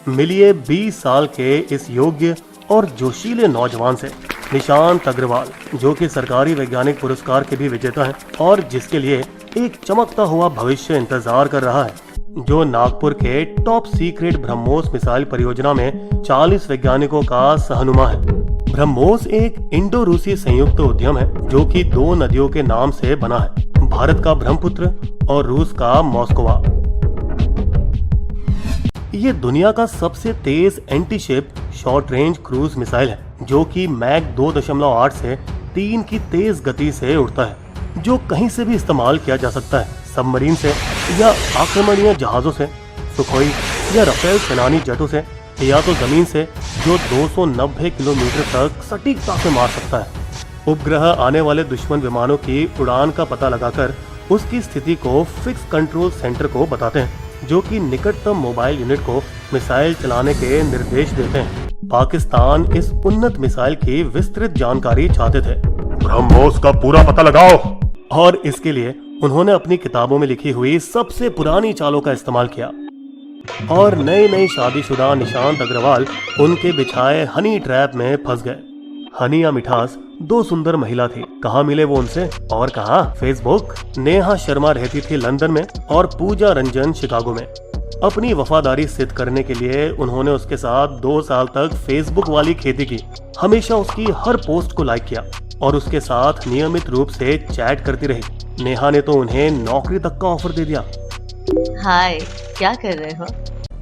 मिलिए 20 साल के इस योग्य और जोशीले नौजवान से, निशांत अग्रवाल, जो कि सरकारी वैज्ञानिक पुरस्कार के भी विजेता हैं और जिसके लिए एक चमकता हुआ भविष्य इंतजार कर रहा है, जो नागपुर के टॉप सीक्रेट ब्रह्मोस मिसाइल परियोजना में 40 वैज्ञानिकों का सहनुमा है। ब्रह्मोस एक इंडो रूसी संयुक्त उद्यम है जो कि 2 नदियों के नाम से बना है, भारत का ब्रह्मपुत्र और रूस का मॉस्कोवा। ये दुनिया का सबसे तेज anti ship short range cruise missile है, जो कि मैक 2.8 से 3 की तेज गति से उड़ता है, जो कहीं से भी इस्तेमाल किया जा सकता है, सबमरीन से या आक्रमणीय जहाजों से, सुखोई या राफेल सेनानी जेटों से, या तो जमीन से, जो 290 किलोमीटर तक सटीकता से मार सकता है। उपग्रह आने वाले दुश्मन विमानों की उड़ान का पता लगाकर उसकी स्थिति को फिक्स कंट्रोल सेंटर को बताते हैं, जो कि निकटतम मोबाइल यूनिट को मिसाइल चलाने के निर्देश देते हैं। पाकिस्तान इस उन्नत मिसाइल की विस्तृत जानकारी चाहते थे। ब्रह्मोस का पूरा पता लगाओ। और इसके लिए उन्होंने अपनी किताबों में लिखी हुई सबसे पुरानी चालों का इस्तेमाल किया। और नई शादीशुदा निशांत अग्रवाल उनके बिछाए हनी ट्रैप में फंस गए। हनी या मिठास 2 सुंदर महिला थी। कहाँ मिले वो उनसे और कहाँ? फेसबुक। नेहा शर्मा रहती थी लंदन में और पूजा रंजन शिकागो में। अपनी वफादारी सिद्ध करने के लिए उन्होंने उसके साथ 2 साल तक फेसबुक वाली खेती की। हमेशा उसकी हर पोस्ट को लाइक किया और उसके साथ नियमित रूप से चैट करती रही। नेहा ने तो उन्हें नौकरी तक का ऑफर दे दिया। हाय, क्या कर रहे हो?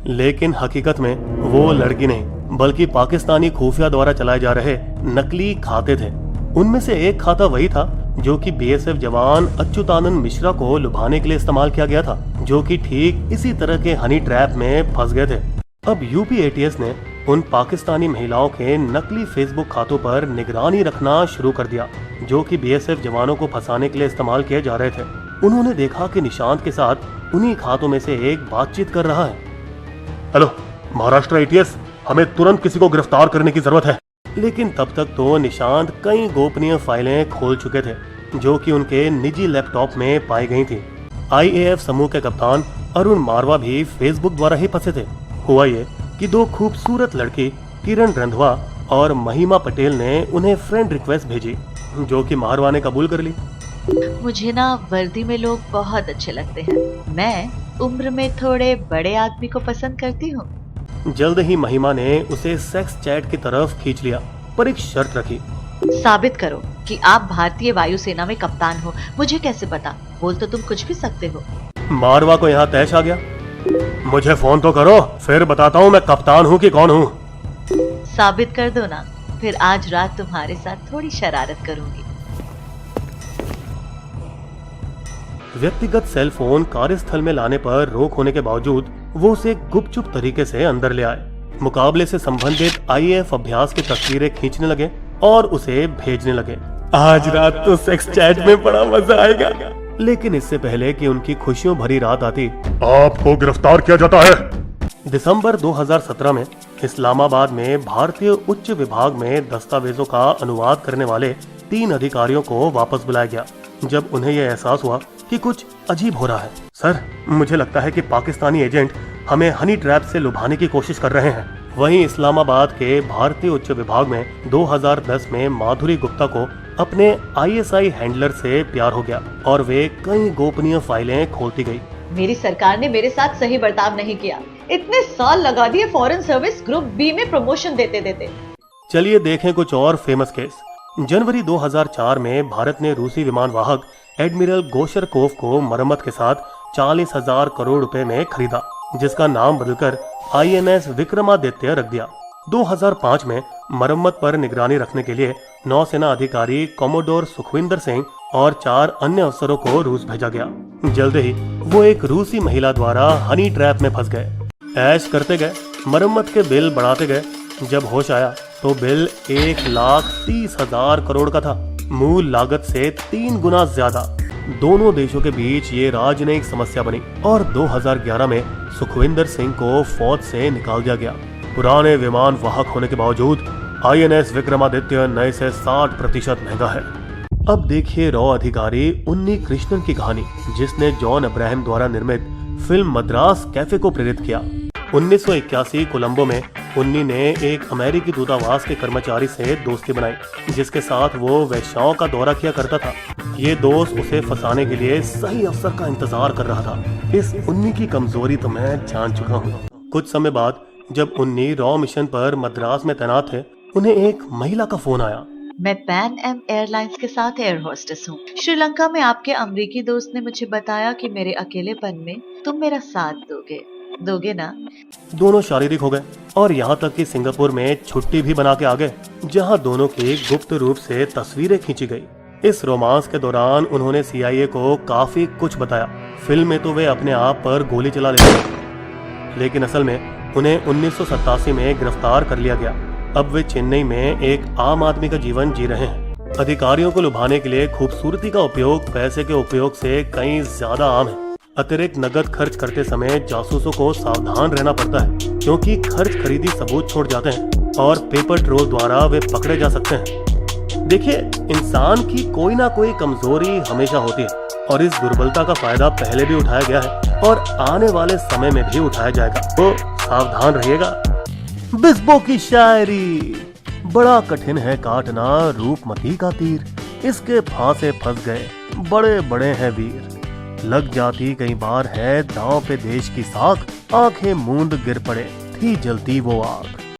लेकिन हकीकत में वो लड़की नहीं, बल्कि पाकिस्तानी खुफिया द्वारा चलाए जा रहे नकली खाते थे। उनमें से एक खाता वही था जो कि बीएसएफ जवान अच्युतानंद मिश्रा को लुभाने के लिए इस्तेमाल किया गया था, जो कि ठीक इसी तरह के हनी ट्रैप में फंस गए थे। अब यूपी एटीएस ने उन पाकिस्तानी महिलाओं के नकली फेसबुक खातों पर निगरानी रखना शुरू कर दिया, जो कि बीएसएफ जवानों को फंसाने के लिए इस्तेमाल किए जा रहे थे। उन्होंने देखा कि निशांत के साथ उन्हीं खातों में से एक बातचीत कर रहा है। हेलो महाराष्ट्र एटीएस, हमें तुरंत किसी को गिरफ्तार करने की जरूरत है। लेकिन तब तक तो निशांत कई गोपनीय फाइलें खोल चुके थे, जो कि उनके निजी लैपटॉप में पाई गई थी। आईएएफ समूह के कप्तान अरुण मारवा भी फेसबुक द्वारा ही फंसे थे। हुआ ये कि 2 खूबसूरत लड़की किरण रंधवा और महिमा पटेल ने उन्हें फ्रेंड रिक्वेस्ट भेजी, जो कि मारवा ने कबूल कर ली। मुझे ना वर्दी में लोग बहुत अच्छे लगते हैं। मैं उम्र में थोड़े बड़े आदमी को पसंद करती हूँ। जल्द ही महिमा ने उसे सेक्स चैट की तरफ खींच लिया, पर एक शर्त रखी। साबित करो कि आप भारतीय वायुसेना में कप्तान हो। मुझे कैसे पता? बोल तो तुम कुछ भी सकते हो। मारवा को यहाँ तैश आ गया। मुझे फोन तो करो, फिर बताता हूँ मैं कप्तान हूँ कि कौन हूँ। साबित कर दो ना, फिर आज रात तुम्हारे साथ थोड़ी शरारत करूंगी। व्यक्तिगत सेल फोन कार्यस्थल में लाने पर रोक होने के बावजूद वो उसे गुपचुप तरीके से अंदर ले आए। मुकाबले से संबंधित आईएएफ अभ्यास की तस्वीरें खींचने लगे और उसे भेजने लगे। आज रात तो सेक्स चैट में बड़ा मजा आएगा। लेकिन इससे पहले कि उनकी खुशियों भरी रात आती, आपको गिरफ्तार किया जाता है। दिसंबर 2017 में इस्लामाबाद में भारतीय उच्च विभाग में दस्तावेजों का अनुवाद करने वाले 3 अधिकारियों को वापस बुलाया गया, जब उन्हें यह एहसास हुआ कि कुछ अजीब हो रहा है। सर, मुझे लगता है कि पाकिस्तानी एजेंट हमें हनी ट्रैप से लुभाने की कोशिश कर रहे हैं। वहीं इस्लामाबाद के भारतीय उच्च विभाग में 2010 में माधुरी गुप्ता को अपने आईएसआई हैंडलर से प्यार हो गया और वे कई गोपनीय फाइलें खोलती गई। मेरी सरकार ने मेरे साथ सही बर्ताव नहीं किया। इतने साल लगा दिए फॉरेन सर्विस ग्रुप बी में प्रमोशन देते देते। चलिए देखें कुछ और फेमस केस। जनवरी 2004 में भारत ने रूसी विमान वाहक एडमिरल गोशरकोव को मरम्मत के साथ 40,000 करोड़ रुपए में खरीदा, जिसका नाम बदलकर आईएनएस विक्रमादित्य रख दिया। 2005 में मरम्मत पर निगरानी रखने के लिए नौसेना अधिकारी कॉमोडोर सुखविंदर सिंह और 4 अन्य अफसरों को रूस भेजा गया। जल्द ही वो एक रूसी महिला द्वारा हनी ट्रैप में फंस गए। ऐश करते गए, मरम्मत के बिल बढ़ाते गए। जब होश आया तो बिल 1,30,000 करोड़ का था, मूल लागत से 3 गुना ज्यादा। दोनों देशों के बीच ये राजनयिक समस्या बनी और 2011 में सुखविंदर सिंह को फौज से निकाल दिया गया। पुराने विमान वाहक होने के बावजूद आईएनएस विक्रमादित्य नए से 60% महंगा है। अब देखिए रॉ अधिकारी उन्नी कृष्णन की कहानी, जिसने जॉन अब्राहम द्वारा निर्मित फिल्म मद्रास कैफे को प्रेरित किया। 1981 कोलंबो में उन्नी ने एक अमेरिकी दूतावास के कर्मचारी से दोस्ती बनाई, जिसके साथ वो वेश्याओं का दौरा किया करता था। ये दोस्त उसे फंसाने के लिए सही अवसर का इंतजार कर रहा था। इस उन्नी की कमजोरी तो मैं जान चुका हूँ। कुछ समय बाद जब उन्नी रॉ मिशन पर मद्रास में तैनात थे, उन्हें एक महिला का फोन आया। मैं पैन एम एयरलाइंस के साथ एयर होस्टेस हूँ। श्रीलंका में आपके अमेरिकी दोस्त ने मुझे बताया कि मेरे अकेलेपन में तुम मेरा साथ दोगे ना? दोनों शारीरिक हो गए और यहाँ तक कि सिंगापुर में छुट्टी भी बना के आ गए, जहाँ दोनों की गुप्त रूप से तस्वीरें खींची गई। इस रोमांस के दौरान उन्होंने CIA को काफी कुछ बताया। फिल्म में तो वे अपने आप पर गोली चला लेते थे, लेकिन असल में उन्हें 1987 में गिरफ्तार कर लिया गया। अब वे चेन्नई में एक आम आदमी का जीवन जी रहे हैं। अधिकारियों को लुभाने के लिए खूबसूरती का उपयोग पैसे के उपयोग से कहीं ज्यादा आम है। अतिरिक्त नकद खर्च करते समय जासूसों को सावधान रहना पड़ता है, क्योंकि खर्च खरीदी सबूत छोड़ जाते हैं और पेपर ट्रोल द्वारा वे पकड़े जा सकते हैं। देखिए, इंसान की कोई ना कोई कमजोरी हमेशा होती है और इस दुर्बलता का फायदा पहले भी उठाया गया है और आने वाले समय में भी उठाया जाएगा, तो सावधान रहिएगा। बिस्बो की शायरी। बड़ा कठिन है काटना रूपमती का तीर, इसके फांसे फंस गए बड़े बड़े हैं वीर। लग जाती कई बार है दांव पे देश की साख, आंखें मूंद गिर पड़े थी जलती वो आग।